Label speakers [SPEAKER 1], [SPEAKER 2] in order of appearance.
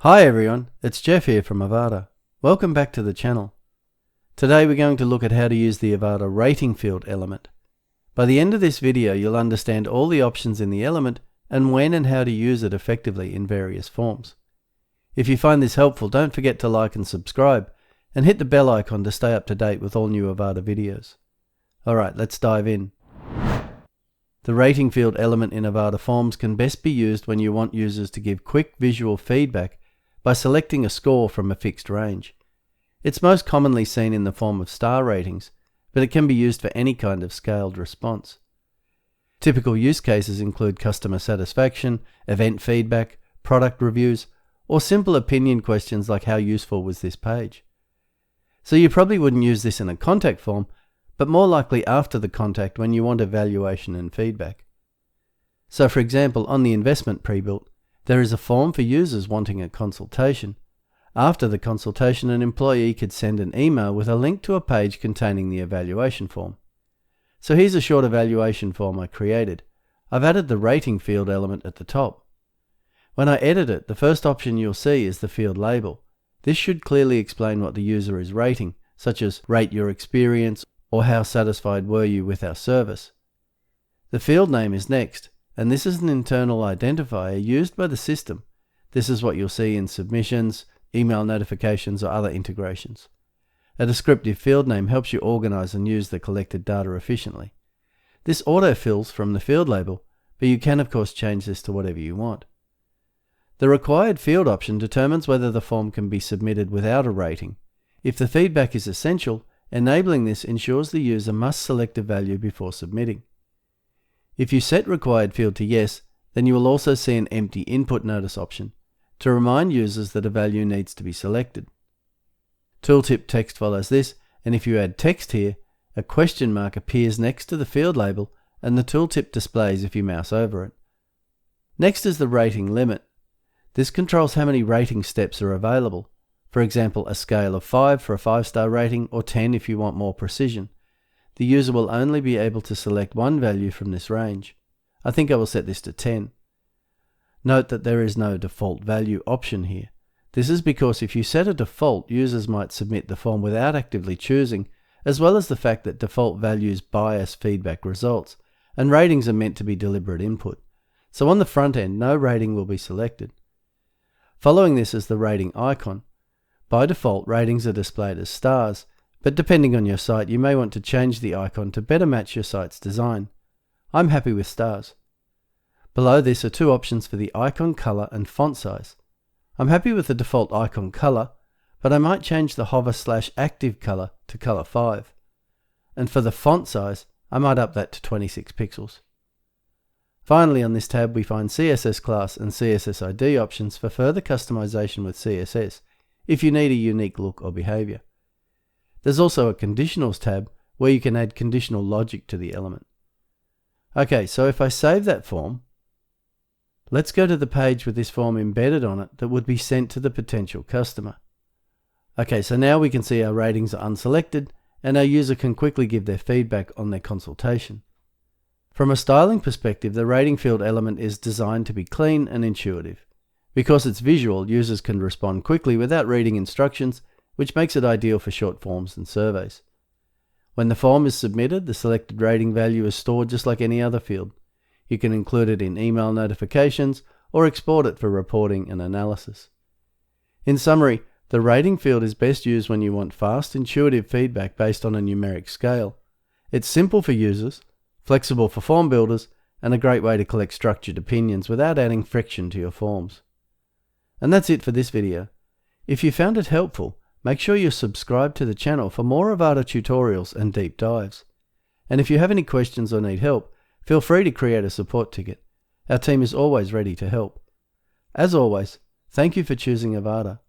[SPEAKER 1] Hi everyone, it's Jeff here from Avada. Welcome back to the channel. Today we're going to look at how to use the Avada Rating Field Element. By the end of this video you'll understand all the options in the element and when and how to use it effectively in various forms. If you find this helpful, don't forget to like and subscribe, and hit the bell icon to stay up to date with all new Avada videos. Alright, let's dive in. The rating field element in Avada Forms can best be used when you want users to give quick visual feedback by selecting a score from a fixed range. It's most commonly seen in the form of star ratings, but it can be used for any kind of scaled response. Typical use cases include customer satisfaction, event feedback, product reviews, or simple opinion questions like how useful was this page. So you probably wouldn't use this in a contact form, but more likely after the contact when you want evaluation and feedback. So for example, on the investment Prebuilt, there is a form for users wanting a consultation. After the consultation, an employee could send an email with a link to a page containing the evaluation form. So here's a short evaluation form I created. I've added the rating field element at the top. When I edit it, the first option you'll see is the field label. This should clearly explain what the user is rating, such as rate your experience or how satisfied were you with our service. The field name is next, and this is an internal identifier used by the system. This is what you'll see in submissions, email notifications, or other integrations. A descriptive field name helps you organize and use the collected data efficiently. This autofills from the field label, but you can of course change this to whatever you want. The required field option determines whether the form can be submitted without a rating. If the feedback is essential, enabling this ensures the user must select a value before submitting. If you set required field to yes, then you will also see an empty input notice option to remind users that a value needs to be selected. Tooltip text follows this, and if you add text here, a question mark appears next to the field label and the tooltip displays if you mouse over it. Next is the rating limit. This controls how many rating steps are available. For example, a scale of 5 for a 5-star rating or 10 if you want more precision. The user will only be able to select one value from this range. I think I will set this to 10. Note that there is no default value option here. This is because if you set a default, users might submit the form without actively choosing, as well as the fact that default values bias feedback results, and ratings are meant to be deliberate input. So on the front end, no rating will be selected. Following this is the rating icon. By default, ratings are displayed as stars, but depending on your site, you may want to change the icon to better match your site's design. I'm happy with stars. Below this are two options for the icon color and font size. I'm happy with the default icon color, but I might change the hover/active color to color 5. And for the font size, I might up that to 26 pixels. Finally, on this tab we find CSS class and CSS ID options for further customization with CSS, if you need a unique look or behavior. There's also a conditionals tab where you can add conditional logic to the element. Okay, so if I save that form, let's go to the page with this form embedded on it that would be sent to the potential customer. Okay, so now we can see our ratings are unselected and our user can quickly give their feedback on their consultation. From a styling perspective, the rating field element is designed to be clean and intuitive. Because it's visual, users can respond quickly without reading instructions, which makes it ideal for short forms and surveys. When the form is submitted, the selected rating value is stored just like any other field. You can include it in email notifications or export it for reporting and analysis. In summary, the rating field is best used when you want fast, intuitive feedback based on a numeric scale. It's simple for users, flexible for form builders, and a great way to collect structured opinions without adding friction to your forms. And that's it for this video. If you found it helpful, make sure you're subscribed to the channel for more Avada tutorials and deep dives. And if you have any questions or need help, feel free to create a support ticket. Our team is always ready to help. As always, thank you for choosing Avada.